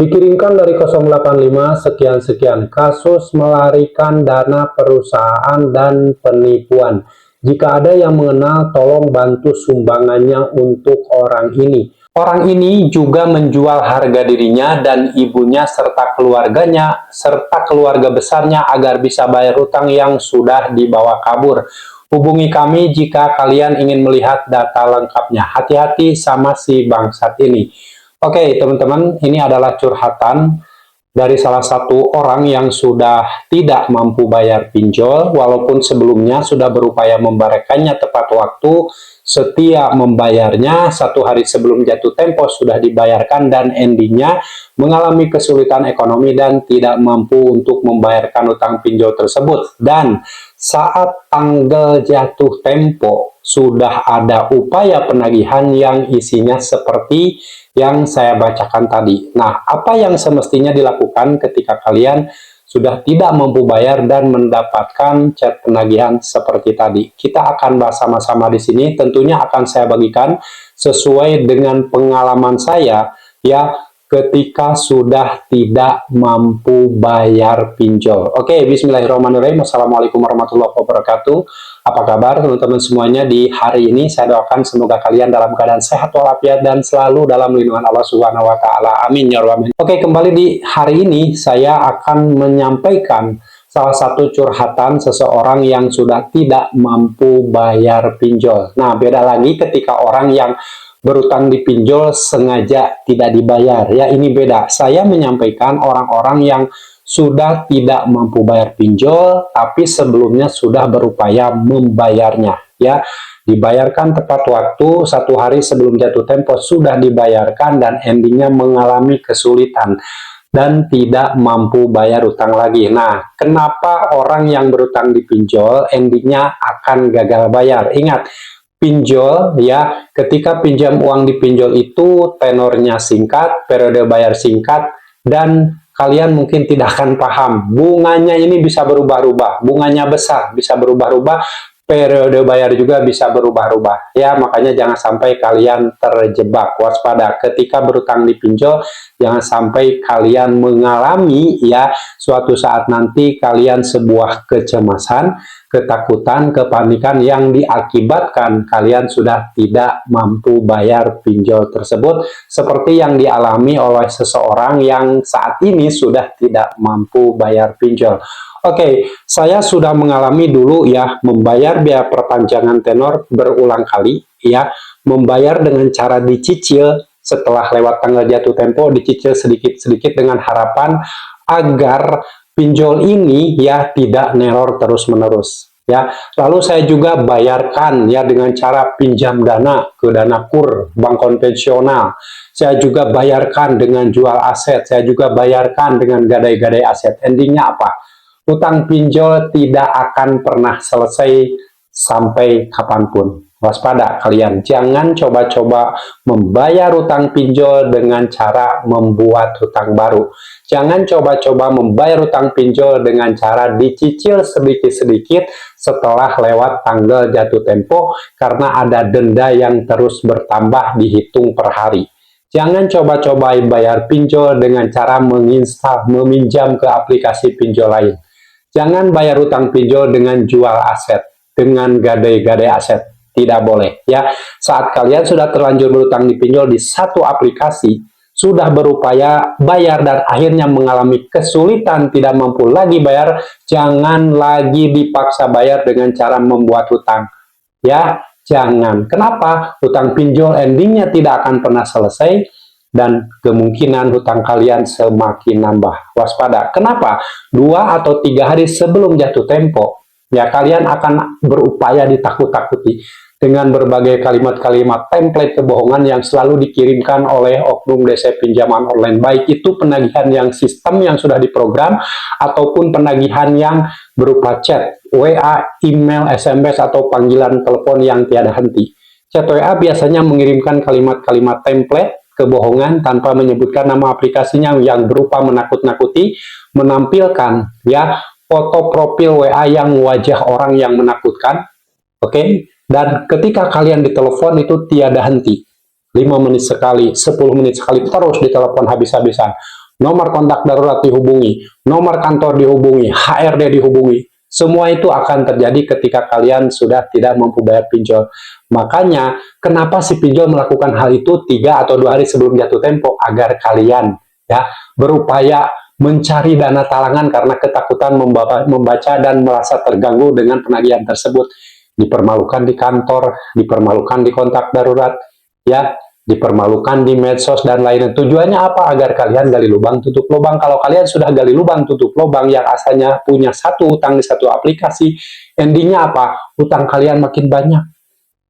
Dikirimkan dari 085 sekian-sekian kasus melarikan dana perusahaan dan penipuan. Jika ada yang mengenal, tolong bantu sumbangannya untuk orang ini. Orang ini juga menjual harga dirinya dan ibunya serta keluarganya serta keluarga besarnya agar bisa bayar hutang yang sudah dibawa kabur. Hubungi kami jika kalian ingin melihat data lengkapnya. Hati-hati sama si bangsat ini. Oke, teman-teman, ini adalah curhatan dari salah satu orang yang sudah tidak mampu bayar pinjol, walaupun sebelumnya sudah berupaya membayarkannya tepat waktu, setia membayarnya, 1 hari sebelum jatuh tempo sudah dibayarkan, dan endingnya mengalami kesulitan ekonomi dan tidak mampu untuk membayarkan utang pinjol tersebut. Dan saat tanggal jatuh tempo, sudah ada upaya penagihan yang isinya seperti yang saya bacakan tadi. Nah, apa yang semestinya dilakukan ketika kalian sudah tidak mampu bayar dan mendapatkan chat penagihan seperti tadi? Kita akan bahas sama-sama di sini. Tentunya akan saya bagikan sesuai dengan pengalaman saya ya ketika sudah tidak mampu bayar pinjol. Oke, bismillahirrahmanirrahim. Assalamualaikum warahmatullahi wabarakatuh. Apa kabar teman-teman semuanya di hari ini? Saya doakan semoga kalian dalam keadaan sehat walafiat dan selalu dalam lindungan Allah Subhanahu wa taala. Amin ya rabbal alamin. Oke, kembali di hari ini saya akan menyampaikan salah satu curhatan seseorang yang sudah tidak mampu bayar pinjol. Nah, beda lagi ketika orang yang berutang di pinjol sengaja tidak dibayar. Ya, ini beda. Saya menyampaikan orang-orang yang sudah tidak mampu bayar pinjol, tapi sebelumnya sudah berupaya membayarnya. Ya, dibayarkan tepat waktu, 1 hari sebelum jatuh tempo sudah dibayarkan dan endingnya mengalami kesulitan dan tidak mampu bayar utang lagi. Nah, kenapa orang yang berutang di pinjol endingnya akan gagal bayar? Ingat, pinjol ya, ketika pinjam uang di pinjol itu tenornya singkat, periode bayar singkat, dan kalian mungkin tidak akan paham. Bunganya ini bisa berubah-ubah, bunganya besar, bisa berubah-ubah, periode bayar juga bisa berubah-ubah. Ya, makanya jangan sampai kalian terjebak. Waspada ketika berutang di pinjol, jangan sampai kalian mengalami ya suatu saat nanti kalian sebuah kecemasan, ketakutan, kepanikan yang diakibatkan kalian sudah tidak mampu bayar pinjol tersebut, seperti yang dialami oleh seseorang yang saat ini sudah tidak mampu bayar pinjol. Oke, saya sudah mengalami dulu ya membayar biaya perpanjangan tenor berulang kali ya, membayar dengan cara dicicil setelah lewat tanggal jatuh tempo, dicicil sedikit-sedikit dengan harapan agar pinjol ini ya tidak neror terus-menerus ya. Lalu saya juga bayarkan ya dengan cara pinjam dana ke dana kur bank konvensional. Saya juga bayarkan dengan jual aset, saya juga bayarkan dengan gadai-gadai aset. Endingnya apa? Utang pinjol tidak akan pernah selesai sampai kapanpun. Waspada kalian, jangan coba-coba membayar utang pinjol dengan cara membuat hutang baru. Jangan coba-coba membayar utang pinjol dengan cara dicicil sedikit-sedikit setelah lewat tanggal jatuh tempo karena ada denda yang terus bertambah dihitung per hari. Jangan coba-coba bayar pinjol dengan cara menginstal, meminjam ke aplikasi pinjol lain. Jangan bayar utang pinjol dengan jual aset, dengan gadai-gadai aset. Tidak boleh ya. Saat kalian sudah terlanjur berutang di pinjol di satu aplikasi, sudah berupaya bayar dan akhirnya mengalami kesulitan tidak mampu lagi bayar, jangan lagi dipaksa bayar dengan cara membuat hutang. Ya, jangan. Kenapa? Hutang pinjol endingnya tidak akan pernah selesai dan kemungkinan hutang kalian semakin nambah. Waspada. Kenapa? 2 atau 3 hari sebelum jatuh tempo, ya kalian akan berupaya ditakut-takuti dengan berbagai kalimat-kalimat template kebohongan yang selalu dikirimkan oleh oknum DC pinjaman online, baik itu penagihan yang sistem yang sudah diprogram ataupun penagihan yang berupa chat, WA, email, SMS, atau panggilan telepon yang tiada henti. Chat WA biasanya mengirimkan kalimat-kalimat template kebohongan tanpa menyebutkan nama aplikasinya yang berupa menakut-nakuti, menampilkan ya foto profil WA yang wajah orang yang menakutkan. Oke, dan ketika kalian ditelepon itu tiada henti, 5 menit sekali, 10 menit sekali, terus ditelepon habis-habisan. nomor kontak darurat dihubungi, nomor kantor dihubungi, HRD dihubungi. Semua itu akan terjadi ketika kalian sudah tidak mampu bayar pinjol. Makanya, kenapa si pinjol melakukan hal itu 3 atau 2 hari sebelum jatuh tempo? Agar kalian ya berupaya mencari dana talangan karena ketakutan membaca dan merasa terganggu dengan penagihan tersebut. Dipermalukan di kantor, dipermalukan di kontak darurat, ya, dipermalukan di medsos dan lainnya. Tujuannya apa? Agar kalian gali lubang tutup lubang. Kalau kalian sudah gali lubang tutup lubang yang asalnya punya satu utang di satu aplikasi, endingnya apa? Utang kalian makin banyak.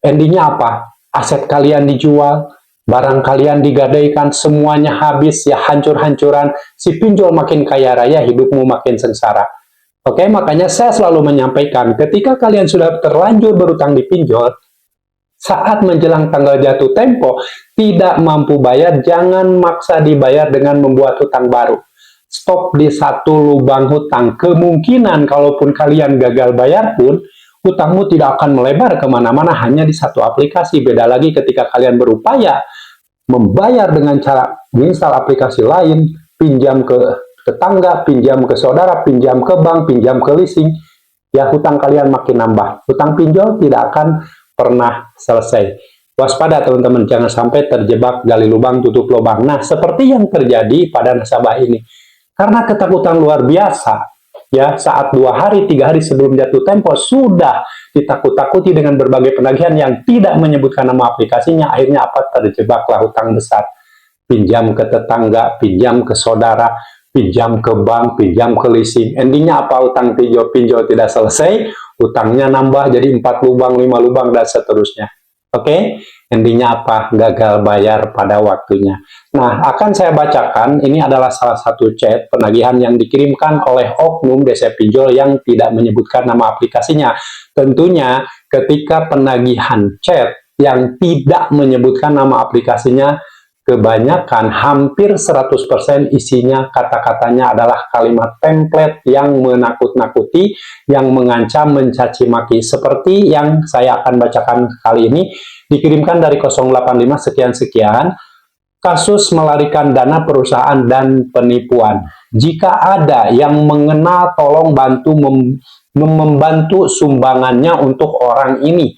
Endingnya apa? Aset kalian dijual, barang kalian digadaikan, semuanya habis, ya hancur-hancuran. Si pinjol makin kaya raya, hidupmu makin sengsara. Oke, makanya saya selalu menyampaikan, ketika kalian sudah terlanjur berutang di pinjol, saat menjelang tanggal jatuh tempo, tidak mampu bayar, jangan maksa dibayar dengan membuat hutang baru. Stop di satu lubang hutang. Kemungkinan kalaupun kalian gagal bayar pun, hutangmu tidak akan melebar kemana-mana, hanya di satu aplikasi. Beda lagi ketika kalian berupaya membayar dengan cara menginstal aplikasi lain, pinjam ke tetangga, pinjam ke saudara, pinjam ke bank, pinjam ke leasing, ya hutang kalian makin nambah. Hutang pinjol tidak akan pernah selesai. Waspada teman-teman, jangan sampai terjebak gali lubang tutup lubang. Nah, seperti yang terjadi pada nasabah ini. Karena ketakutan luar biasa, ya saat 2 hari, 3 hari sebelum jatuh tempo sudah ditakut-takuti dengan berbagai penagihan yang tidak menyebutkan nama aplikasinya, akhirnya apa? Terjebaklah hutang besar. Pinjam ke tetangga, pinjam ke saudara, pinjam ke bank, pinjam ke leasing. Endingnya apa? Utang pinjol tidak selesai, utangnya nambah jadi 4 lubang, 5 lubang, dan seterusnya. Oke? Endingnya apa? Gagal bayar pada waktunya. Nah, akan saya bacakan, ini adalah salah satu chat penagihan yang dikirimkan oleh oknum DC Pinjol yang tidak menyebutkan nama aplikasinya. Tentunya ketika penagihan chat yang tidak menyebutkan nama aplikasinya, kebanyakan hampir 100% isinya kata-katanya adalah kalimat template yang menakut-nakuti, yang mengancam, mencaci maki. Seperti yang saya akan bacakan kali ini, dikirimkan dari 085 sekian-sekian, kasus melarikan dana perusahaan dan penipuan. Jika ada yang mengenal, tolong bantu membantu sumbangannya untuk orang ini.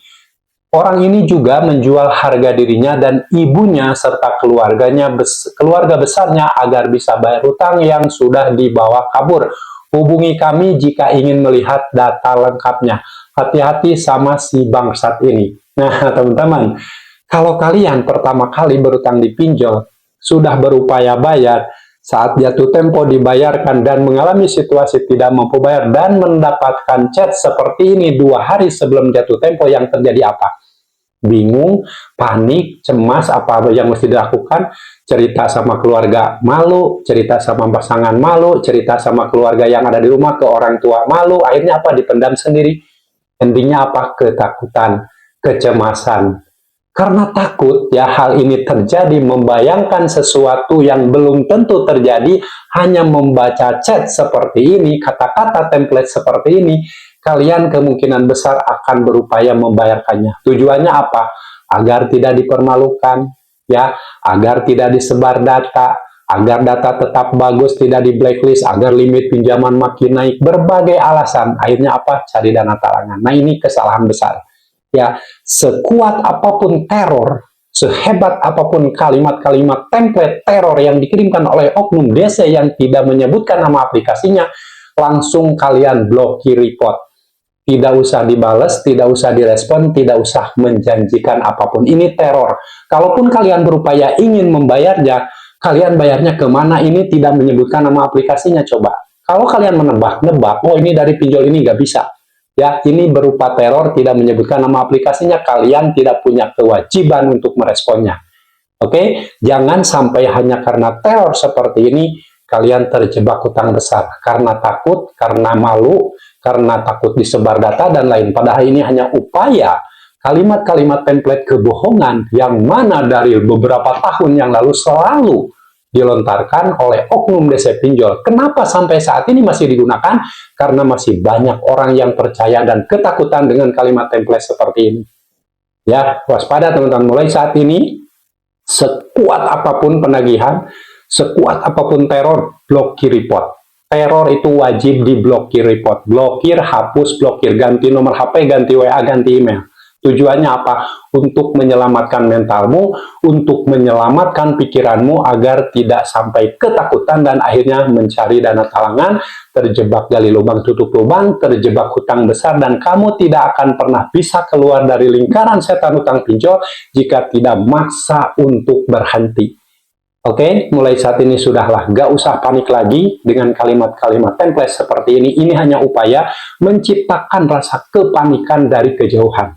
Orang ini juga menjual harga dirinya dan ibunya serta keluarga besarnya agar bisa bayar hutang yang sudah dibawa kabur. Hubungi kami jika ingin melihat data lengkapnya. Hati-hati sama si bangsat ini. Nah, teman-teman, kalau kalian pertama kali berutang di pinjol, sudah berupaya bayar, saat jatuh tempo dibayarkan dan mengalami situasi tidak mampu bayar dan mendapatkan chat seperti ini 2 hari sebelum jatuh tempo, yang terjadi apa? Bingung, panik, cemas, apa yang mesti dilakukan, cerita sama keluarga malu, cerita sama pasangan malu, cerita sama keluarga yang ada di rumah ke orang tua malu, akhirnya apa? Dipendam sendiri. Endingnya apa? Ketakutan, kecemasan. Karena takut ya hal ini terjadi, membayangkan sesuatu yang belum tentu terjadi, hanya membaca chat seperti ini, kata-kata template seperti ini, kalian kemungkinan besar akan berupaya membayarkannya. Tujuannya apa? Agar tidak dipermalukan, ya, agar tidak disebar data, agar data tetap bagus, tidak di blacklist, agar limit pinjaman makin naik, berbagai alasan. Akhirnya apa? Cari dana talangan. Nah, ini kesalahan besar. Ya, sekuat apapun teror, sehebat apapun kalimat-kalimat template teror yang dikirimkan oleh oknum DC yang tidak menyebutkan nama aplikasinya, langsung kalian blokir, report. Tidak usah dibales, tidak usah direspon, tidak usah menjanjikan apapun. Ini teror. Kalaupun kalian berupaya ingin membayarnya, kalian bayarnya kemana? Ini tidak menyebutkan nama aplikasinya, coba. Kalau kalian menebak-nebak, oh ini dari pinjol ini, nggak bisa. Ya, ini berupa teror, tidak menyebutkan nama aplikasinya, kalian tidak punya kewajiban untuk meresponnya. Oke? Jangan sampai hanya karena teror seperti ini, kalian terjebak hutang besar. Karena takut, karena malu, karena takut disebar data, dan lain. Padahal ini hanya upaya, kalimat-kalimat template kebohongan, yang mana dari beberapa tahun yang lalu selalu dilontarkan oleh oknum DC Pinjol. Kenapa sampai saat ini masih digunakan? Karena masih banyak orang yang percaya dan ketakutan dengan kalimat template seperti ini. Ya, waspada teman-teman. Mulai saat ini, sekuat apapun penagihan, Sekuat apapun teror, blokir report. Teror itu wajib diblokir report. Blokir, hapus, blokir. Ganti nomor HP, ganti WA, ganti email. Tujuannya apa? Untuk menyelamatkan mentalmu, untuk menyelamatkan pikiranmu agar tidak sampai ketakutan dan akhirnya mencari dana talangan, terjebak gali lubang tutup lubang, terjebak hutang besar, dan kamu tidak akan pernah bisa keluar dari lingkaran setan hutang pinjol jika tidak maksa untuk berhenti. Oke, mulai saat ini sudahlah, gak usah panik lagi dengan kalimat-kalimat template seperti ini. Ini hanya upaya menciptakan rasa kepanikan dari kejauhan.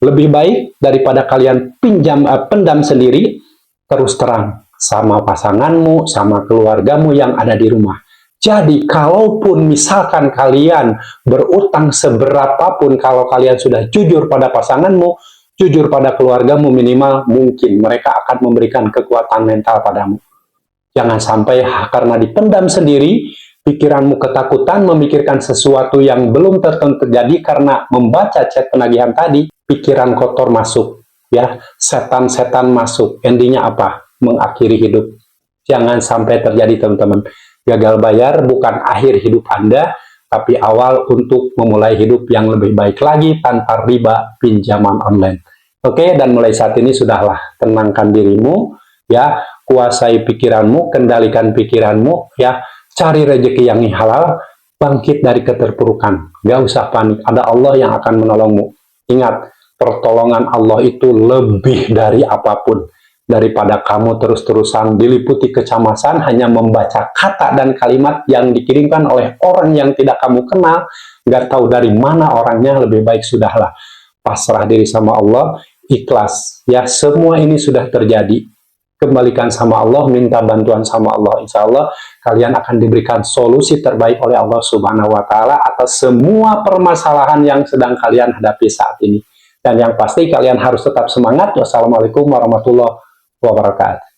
Lebih baik daripada kalian pendam sendiri, terus terang sama pasanganmu, sama keluargamu yang ada di rumah. Jadi, kalaupun misalkan kalian berutang seberapapun, kalau kalian sudah jujur pada pasanganmu, jujur pada keluargamu, minimal mungkin mereka akan memberikan kekuatan mental padamu. Jangan sampai karena dipendam sendiri, pikiranmu ketakutan memikirkan sesuatu yang belum terjadi karena membaca chat penagihan tadi, pikiran kotor masuk, ya, setan-setan masuk. Endingnya apa? Mengakhiri hidup. Jangan sampai terjadi, teman-teman. Gagal bayar bukan akhir hidup Anda, tapi awal untuk memulai hidup yang lebih baik lagi tanpa riba pinjaman online. Oke, dan mulai saat ini sudahlah, tenangkan dirimu, ya, kuasai pikiranmu, kendalikan pikiranmu, ya, cari rezeki yang halal, bangkit dari keterpurukan. Gak usah panik, ada Allah yang akan menolongmu. Ingat, pertolongan Allah itu lebih dari apapun. Daripada kamu terus-terusan diliputi kecemasan hanya membaca kata dan kalimat yang dikirimkan oleh orang yang tidak kamu kenal, gak tahu dari mana orangnya, lebih baik sudahlah. Pasrah diri sama Allah, ikhlas. Ya, semua ini sudah terjadi. Kembalikan sama Allah, minta bantuan sama Allah. Insya Allah kalian akan diberikan solusi terbaik oleh Allah Subhanahu wa Ta'ala atas semua permasalahan yang sedang kalian hadapi saat ini. Dan yang pasti kalian harus tetap semangat. Wassalamualaikum warahmatullahi wabarakatuh.